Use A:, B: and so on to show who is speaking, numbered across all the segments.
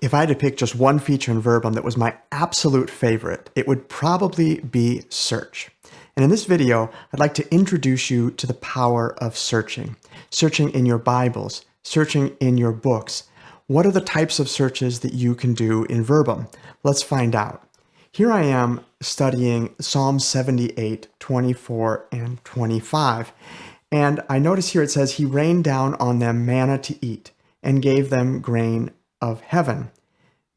A: if I had to pick just one feature in Verbum that was my absolute favorite, it would probably be search. And in this video, I'd like to introduce you to the power of searching. Searching in your Bibles, searching in your books. What are the types of searches that you can do in Verbum? Let's find out. Here I am studying Psalm 78, 24, and 25. And I notice here it says, He rained down on them manna to eat and gave them grain of heaven.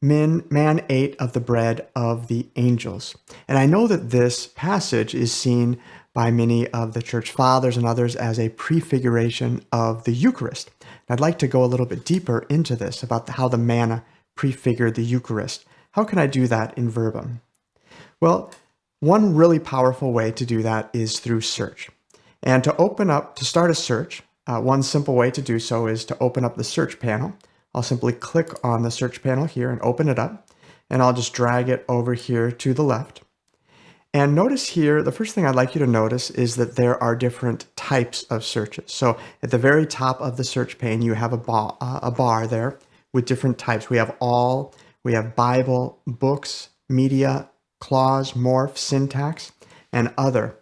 A: Man ate of the bread of the angels. And I know that this passage is seen by many of the church fathers and others as a prefiguration of the Eucharist. And I'd like to go a little bit deeper into this about how the manna prefigured the Eucharist. How can I do that in Verbum? Well, one really powerful way to do that is through search. And to start a search, one simple way to do so is to open up the search panel. I'll simply click on the search panel here and open it up, and I'll just drag it over here to the left. And notice here, the first thing I'd like you to notice is that there are different types of searches. So at the very top of the search pane, you have a bar there with different types. We have all, we have Bible, books, media, clause, morph, syntax, and other.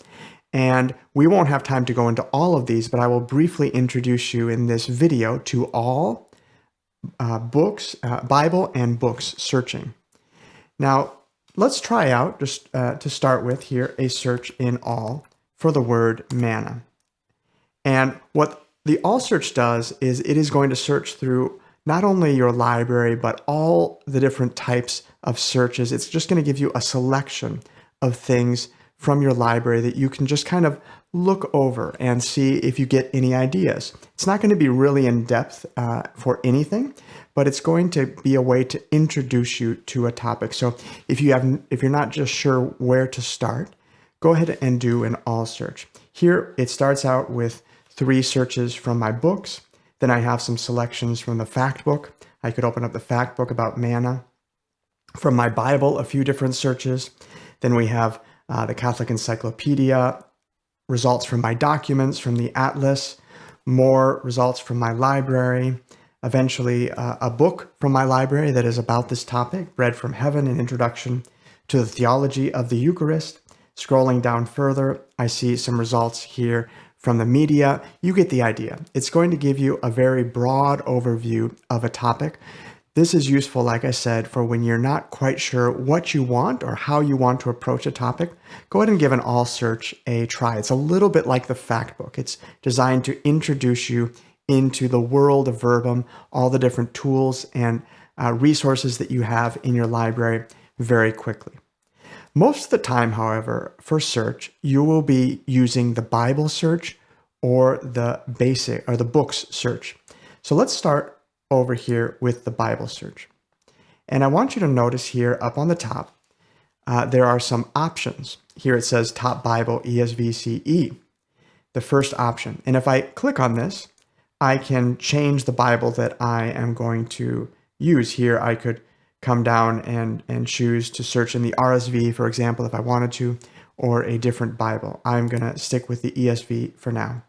A: And we won't have time to go into all of these, but I will briefly introduce you in this video to all books, Bible and books searching. Now, let's try out, just to start with here, a search in all for the word manna. And what the all search does is it is going to search through not only your library, but all the different types of searches. It's just going to give you a selection of things from your library that you can just kind of look over and see if you get any ideas. It's not going to be really in depth for anything, but it's going to be a way to introduce you to a topic. So if you're not just sure where to start, go ahead and do an all search. Here it starts out with 3 searches from my books. Then I have some selections from the Factbook. I could open up the Factbook about manna. From my Bible, a few different searches. Then we have the Catholic Encyclopedia, results from my documents, from the Atlas, more results from my library, eventually a book from my library that is about this topic, Bread from Heaven, an introduction to the theology of the Eucharist. Scrolling down further, I see some results here from the media. You get the idea. It's going to give you a very broad overview of a topic. This is useful, like I said, for when you're not quite sure what you want or how you want to approach a topic. Go ahead and give an all search a try. It's a little bit like the Factbook. It's designed to introduce you into the world of Verbum, all the different tools and resources that you have in your library very quickly. Most of the time, however, for search, you will be using the Bible search or the books search. So let's start over here with the Bible search. And I want you to notice here up on the top, there are some options. Here it says Top Bible ESV CE, the first option. And if I click on this, I can change the Bible that I am going to use. Here I could come down and choose to search in the RSV, for example, if I wanted to, or a different Bible. I'm going to stick with the ESV for now.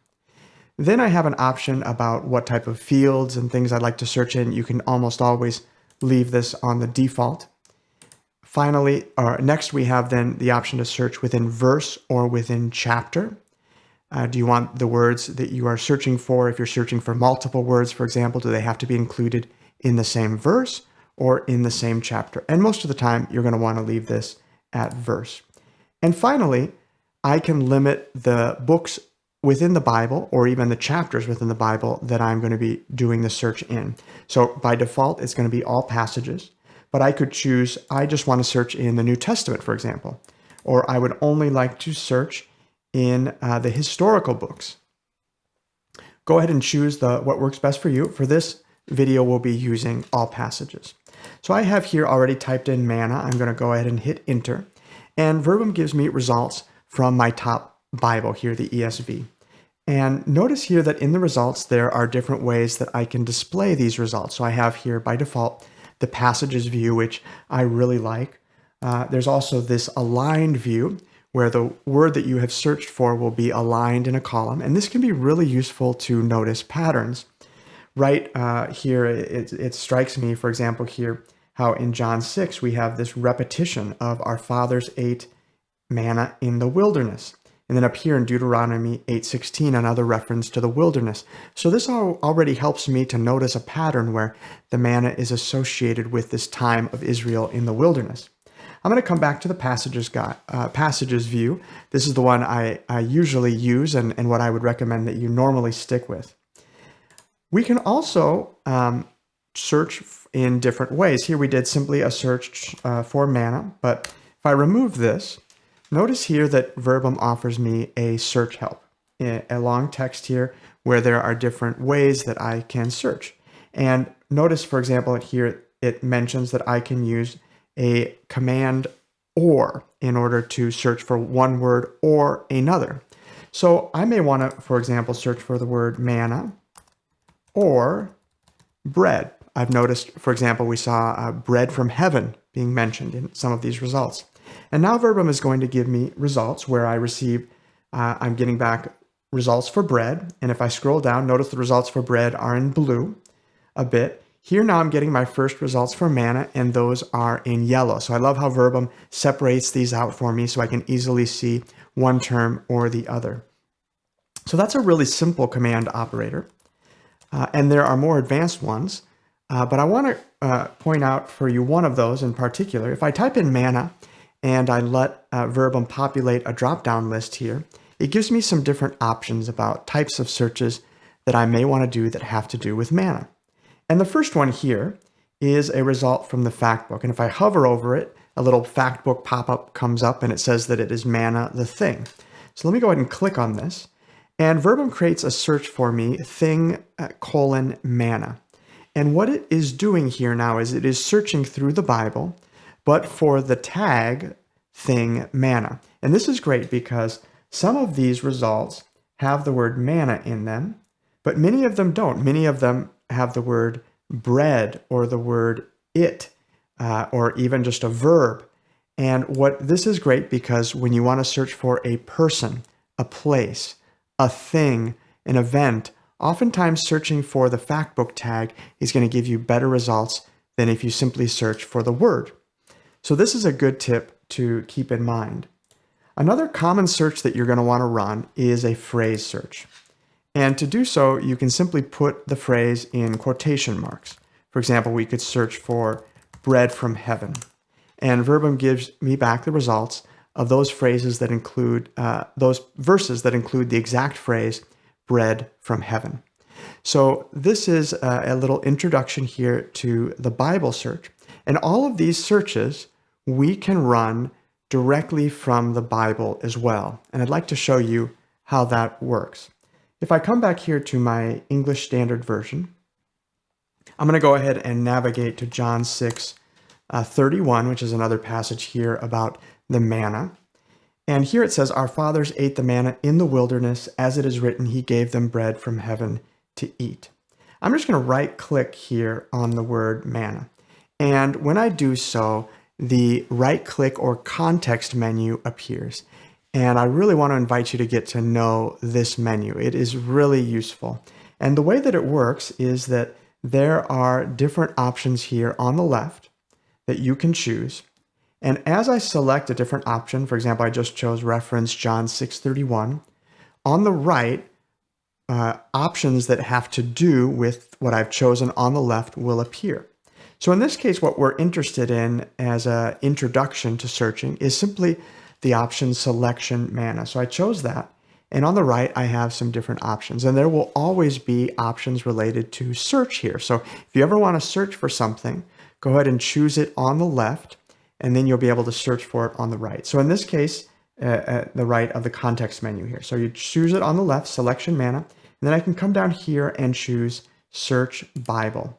A: Then I have an option about what type of fields and things I'd like to search in. You can almost always leave this on the default. Finally, next we have then the option to search within verse or within chapter. Do you want the words that you are searching for? If you're searching for multiple words, for example, do they have to be included in the same verse or in the same chapter? And most of the time, you're going to want to leave this at verse. And finally, I can limit the books within the Bible or even the chapters within the Bible that I'm going to be doing the search in. So by default, it's going to be all passages, but I could choose, I just want to search in the New Testament, for example, or I would only like to search in the historical books. Go ahead and choose what works best for you. For this video, we'll be using all passages. So I have here already typed in manna. I'm going to go ahead and hit enter. And Verbum gives me results from my top Bible here, the ESV. And notice here that in the results, there are different ways that I can display these results. So I have here by default, the passages view, which I really like. There's also this aligned view where the word that you have searched for will be aligned in a column. And this can be really useful to notice patterns. Right here, it strikes me, for example, here, how in John 6 we have this repetition of our fathers ate manna in the wilderness. And then up here in Deuteronomy 8:16, another reference to the wilderness. So this already helps me to notice a pattern where the manna is associated with this time of Israel in the wilderness. I'm going to come back to the passages view. This is the one I usually use and what I would recommend that you normally stick with. We can also search in different ways. Here we did simply a search for manna, but if I remove this, notice here that Verbum offers me a search help, a long text here where there are different ways that I can search. And notice, for example, here it mentions that I can use a command or in order to search for one word or another. So I may want to, for example, search for the word manna or bread. I've noticed, for example, we saw bread from heaven being mentioned in some of these results. And now Verbum is going to give me results where I receive, I'm getting back results for bread. And if I scroll down, notice the results for bread are in blue a bit. Here now I'm getting my first results for manna, and those are in yellow. So I love how Verbum separates these out for me so I can easily see one term or the other. So that's a really simple command operator. And there are more advanced ones, but I want to point out for you one of those in particular. If I type in manna and I let Verbum populate a drop-down list here, it gives me some different options about types of searches that I may want to do that have to do with manna. And the first one here is a result from the Factbook. And if I hover over it, a little Factbook pop-up comes up and it says that it is manna the thing. So let me go ahead and click on this. And Verbum creates a search for me, thing, manna. And what it is doing here now is it is searching through the Bible, but for the tag thing manna. And this is great because some of these results have the word manna in them, but many of them don't. Many of them have the word bread or the word it, or even just a verb. And this is great because when you want to search for a person, a place, a thing, an event, oftentimes searching for the Factbook tag is going to give you better results than if you simply search for the word. So this is a good tip to keep in mind. Another common search that you're going to want to run is a phrase search. And to do so, you can simply put the phrase in quotation marks. For example, we could search for bread from heaven. And Verbum gives me back the results of those phrases that include, those verses that include the exact phrase, bread from heaven. So this is a little introduction here to the Bible search. And all of these searches we can run directly from the Bible as well. And I'd like to show you how that works. If I come back here to my English Standard Version, I'm going to go ahead and navigate to John 6:31, which is another passage here about the manna. And here it says, "Our fathers ate the manna in the wilderness, as it is written, he gave them bread from heaven to eat." I'm just going to right-click here on the word manna. And when I do so, the right-click or context menu appears. And I really want to invite you to get to know this menu. It is really useful. And the way that it works is that there are different options here on the left that you can choose. And as I select a different option, for example, I just chose reference John 6:31, on the right, options that have to do with what I've chosen on the left will appear. So in this case, what we're interested in as an introduction to searching is simply the option selection manna. So I chose that. And on the right, I have some different options. And there will always be options related to search here. So if you ever want to search for something, go ahead and choose it on the left, and then you'll be able to search for it on the right. So in this case, at the right of the context menu here. So you choose it on the left, selection manna, and then I can come down here and choose search Bible.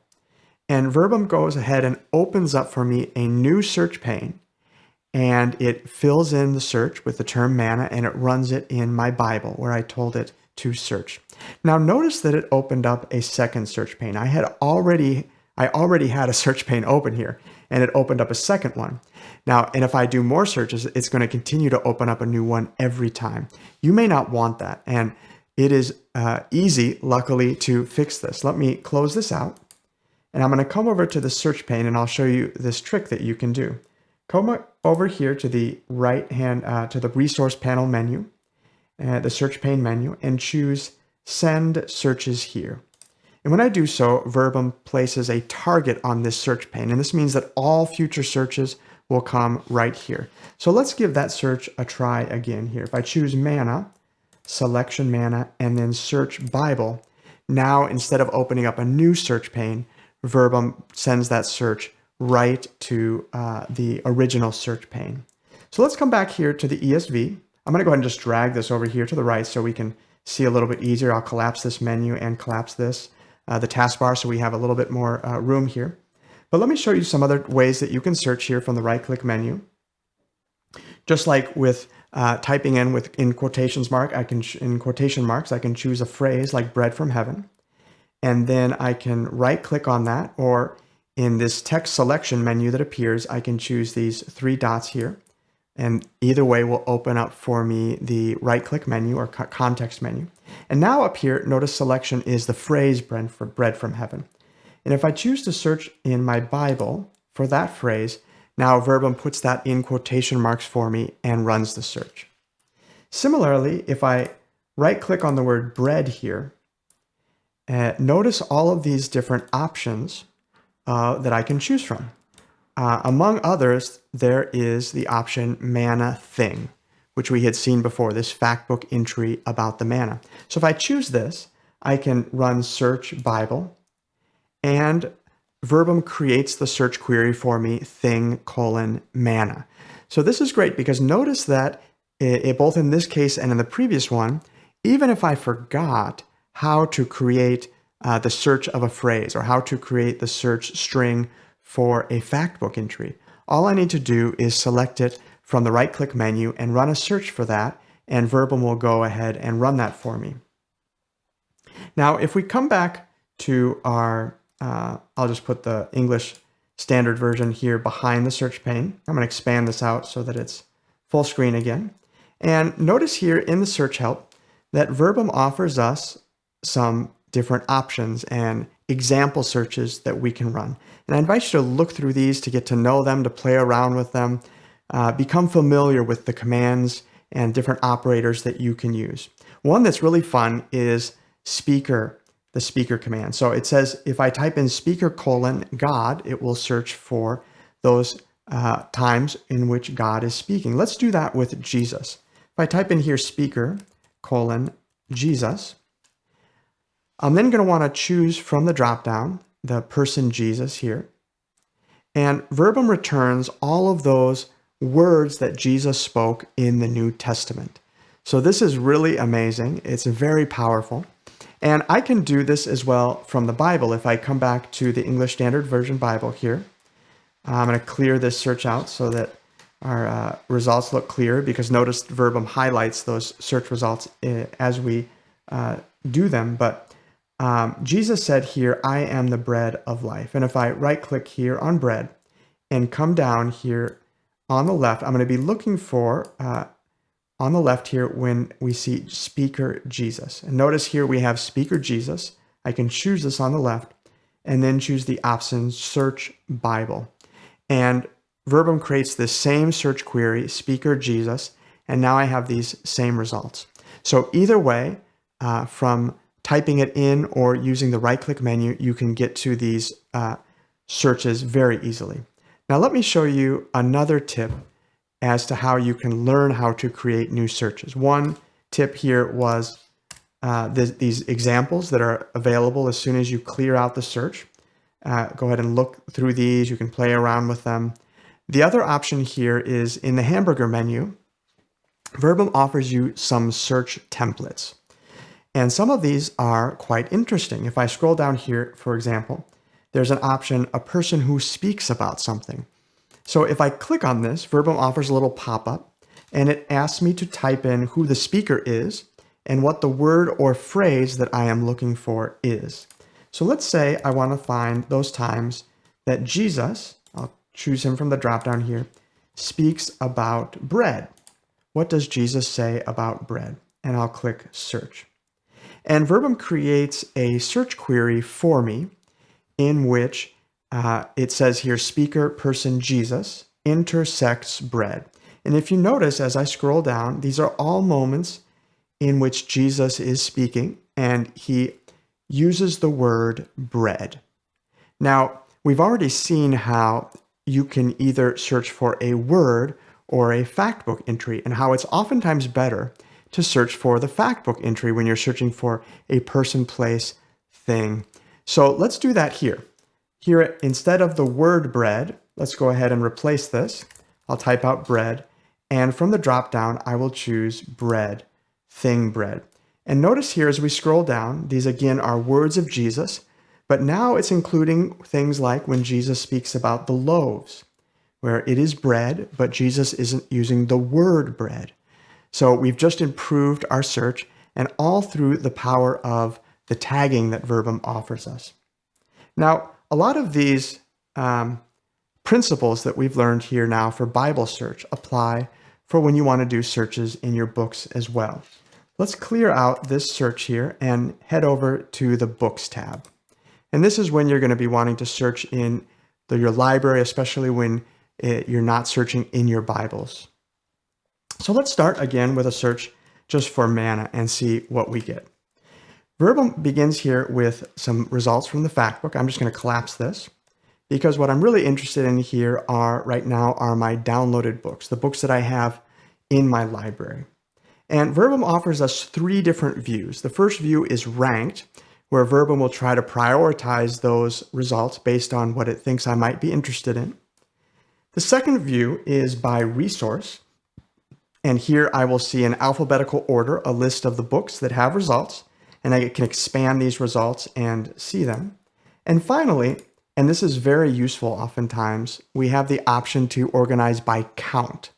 A: And Verbum goes ahead and opens up for me a new search pane. And it fills in the search with the term manna, and it runs it in my Bible where I told it to search. Now notice that it opened up a second search pane. I already had a search pane open here, and it opened up a second one. Now, and if I do more searches, it's going to continue to open up a new one every time. You may not want that, and it is easy, luckily, to fix this. Let me close this out. And I'm going to come over to the search pane and I'll show you this trick that you can do. Come over here to the right hand, to the resource panel menu, the search pane menu, and choose Send Searches Here. And when I do so, Verbum places a target on this search pane, and this means that all future searches will come right here. So let's give that search a try again here. If I choose manna, selection manna, and then search Bible, now instead of opening up a new search pane, Verbum sends that search right to the original search pane. So let's come back here to the ESV. I'm going to go ahead and just drag this over here to the right so we can see a little bit easier. I'll collapse this menu and collapse this, the taskbar, so we have a little bit more room here. But let me show you some other ways that you can search here from the right-click menu. Just like with typing in quotation marks, I can choose a phrase like bread from heaven, and then I can right-click on that, or in this text selection menu that appears, I can choose these three dots here, and either way will open up for me the right-click menu or context menu. And now up here, notice selection is the phrase bread from heaven. And if I choose to search in my Bible for that phrase, now Verbum puts that in quotation marks for me and runs the search. Similarly, if I right-click on the word bread here, notice all of these different options that I can choose from. Among others, there is the option manna thing, which we had seen before, this Factbook entry about the manna. So if I choose this, I can run search Bible, and Verbum creates the search query for me, thing::manna. So this is great because notice that both in this case and in the previous one, even if I forgot how to create the search of a phrase or how to create the search string for a Factbook entry, all I need to do is select it from the right-click menu and run a search for that, and Verbum will go ahead and run that for me. Now, if we come back to our I'll just put the English Standard Version here behind the search pane. I'm going to expand this out so that it's full screen again. And notice here in the search help that Verbum offers us some different options and example searches that we can run. And I invite you to look through these to get to know them, to play around with them, become familiar with the commands and different operators that you can use. One that's really fun is the speaker command. So it says if I type in speaker::God, it will search for those times in which God is speaking. Let's do that with Jesus. If I type in here speaker::Jesus, I'm then going to want to choose from the dropdown the person Jesus here. And Verbum returns all of those words that Jesus spoke in the New Testament. So this is really amazing. It's very powerful. And I can do this as well from the Bible. If I come back to the English Standard Version Bible here, I'm going to clear this search out so that our results look clear, because notice Verbum highlights those search results as we do them. But Jesus said here, I am the bread of life. And if I right-click here on bread and come down here on the left, I'm going to be looking for on the left here when we see speaker Jesus. And notice here we have speaker Jesus. I can choose this on the left and then choose the option search Bible. And Verbum creates the same search query, speaker Jesus, and now I have these same results. So either way, from typing it in or using the right-click menu, you can get to these searches very easily. Now let me show you another tip as to how you can learn how to create new searches. One tip here was these examples that are available as soon as you clear out the search. Go ahead and look through these. You can play around with them. The other option here is in the hamburger menu, Verbum offers you some search templates. And some of these are quite interesting. If I scroll down here, for example, there's an option, a person who speaks about something. So if I click on this, Verbum offers a little pop-up, and it asks me to type in who the speaker is and what the word or phrase that I am looking for is. So let's say I want to find those times that Jesus, I'll choose him from the drop-down here, speaks about bread. What does Jesus say about bread? And I'll click search. And Verbum creates a search query for me, in which it says here, speaker, person, Jesus, intersects bread. And if you notice, as I scroll down, these are all moments in which Jesus is speaking, and he uses the word bread. Now, we've already seen how you can either search for a word or a Factbook entry, and how it's oftentimes better to search for the Factbook entry when you're searching for a person, place, thing. So let's do that here. Here, instead of the word bread, let's go ahead and replace this. I'll type out bread, and from the drop-down, I will choose bread, thing bread. And notice here as we scroll down, these again are words of Jesus, but now it's including things like when Jesus speaks about the loaves, where it is bread, but Jesus isn't using the word bread. So we've just improved our search, and all through the power of the tagging that Verbum offers us. Now, a lot of these principles that we've learned here now for Bible search apply for when you want to do searches in your books as well. Let's clear out this search here and head over to the Books tab. And this is when you're going to be wanting to search in your library, especially when you're not searching in your Bibles. So let's start again with a search just for manna and see what we get. Verbum begins here with some results from the Factbook. I'm just going to collapse this because what I'm really interested in here right now are my downloaded books, the books that I have in my library. And Verbum offers us three different views. The first view is ranked, where Verbum will try to prioritize those results based on what it thinks I might be interested in. The second view is by resource, and here I will see in alphabetical order a list of the books that have results, and I can expand these results and see them. And finally, and this is very useful oftentimes, we have the option to organize by count.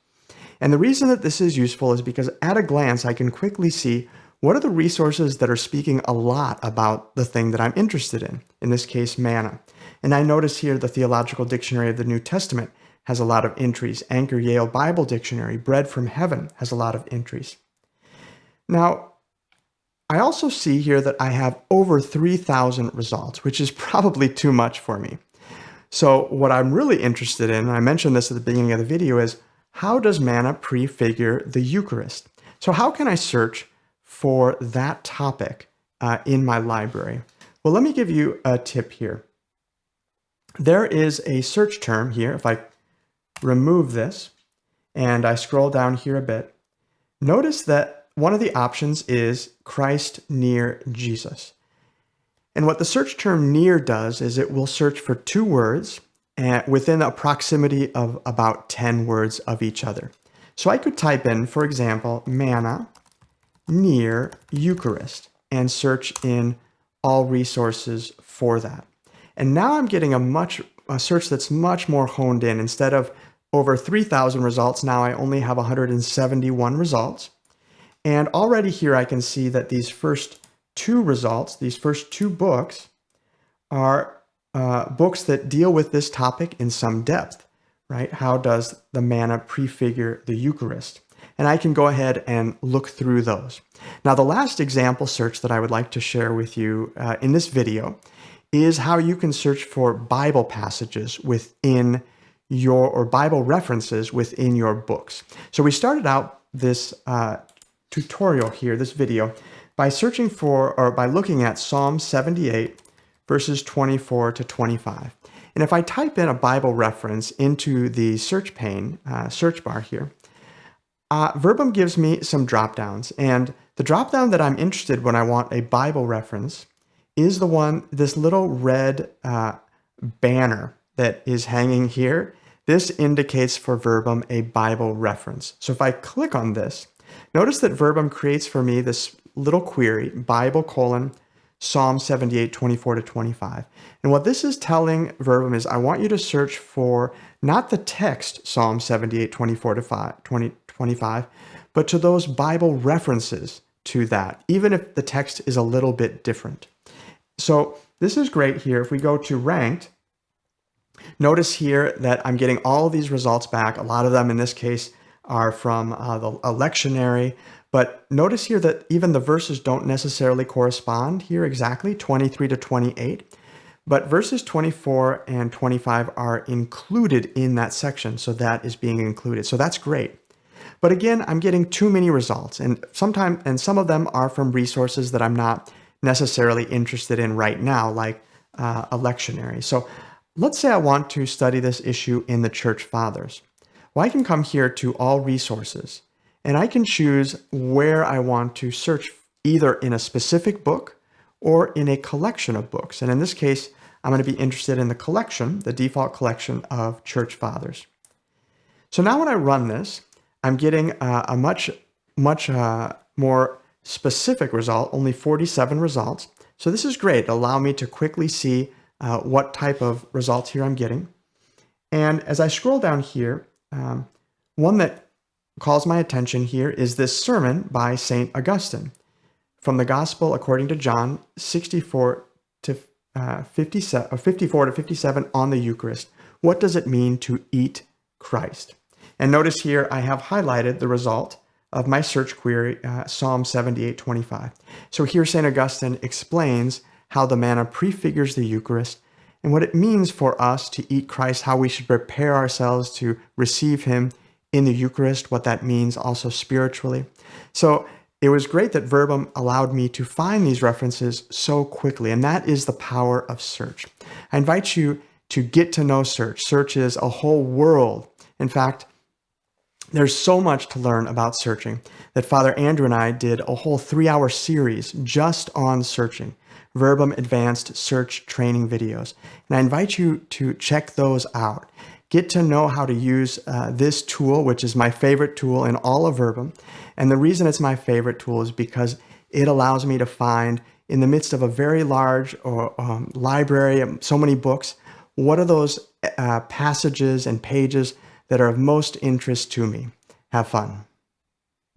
A: And the reason that this is useful is because at a glance, I can quickly see what are the resources that are speaking a lot about the thing that I'm interested in this case, manna. And I notice here the Theological Dictionary of the New Testament has a lot of entries. Anchor Yale Bible Dictionary, Bread from Heaven, has a lot of entries. Now, I also see here that I have over 3,000 results, which is probably too much for me. So what I'm really interested in, and I mentioned this at the beginning of the video, is how does manna prefigure the Eucharist? So how can I search for that topic in my library? Well, let me give you a tip here. There is a search term here. If I remove this and I scroll down here a bit, notice that one of the options is Christ near Jesus. And what the search term near does is it will search for two words within a proximity of about 10 words of each other. So I could type in, for example, manna near Eucharist and search in all resources for that. And now I'm getting a search that's much more honed in. Instead of over 3,000 results, now I only have 171 results. And already here I can see that these first two results, these first two books, are books that deal with this topic in some depth, right? How does the manna prefigure the Eucharist? And I can go ahead and look through those. Now, the last example search that I would like to share with you in this video is how you can search for Bible passages within or Bible references within your books. So we started out this tutorial here, this video, by searching for, or by looking at Psalm 78, verses 24 to 25. And if I type in a Bible reference into the search pane, search bar here, Verbum gives me some drop-downs. And the drop-down that I'm interested when I want a Bible reference is this little red banner that is hanging here. This indicates for Verbum a Bible reference. So if I click on this, notice that Verbum creates for me this little query, Bible : Psalm 78, 24 to 25. And what this is telling Verbum is I want you to search for not the text Psalm 78, 24 to 25, but to those Bible references to that, even if the text is a little bit different. So this is great here. If we go to ranked, notice here that I'm getting all of these results back. A lot of them in this case are from a lectionary, but notice here that even the verses don't necessarily correspond here exactly, 23 to 28. But verses 24 and 25 are included in that section, so that is being included. So that's great. But again, I'm getting too many results, and some of them are from resources that I'm not necessarily interested in right now, like a lectionary. So let's say I want to study this issue in the Church Fathers. Well, I can come here to All Resources, and I can choose where I want to search, either in a specific book or in a collection of books. And in this case, I'm going to be interested in the collection, the default collection of Church Fathers. So now when I run this, I'm getting a much more specific result, only 47 results. So this is great. It'll allow me to quickly see what type of results here I'm getting. And as I scroll down here, one that calls my attention here is this sermon by St. Augustine from the Gospel according to John 54 to 57 on the Eucharist. What does it mean to eat Christ? And notice here I have highlighted the result of my search query, Psalm 78:25. So here St. Augustine explains how the manna prefigures the Eucharist and what it means for us to eat Christ, how we should prepare ourselves to receive him in the Eucharist, what that means also spiritually. So it was great that Verbum allowed me to find these references so quickly, and that is the power of search. I invite you to get to know search. Search is a whole world. In fact, there's so much to learn about searching that Father Andrew and I did a whole 3-hour series just on searching, Verbum Advanced Search Training videos. And I invite you to check those out. Get to know how to use this tool, which is my favorite tool in all of Verbum. And the reason it's my favorite tool is because it allows me to find, in the midst of a very large library, so many books, what are those passages and pages that are of most interest to me. Have fun.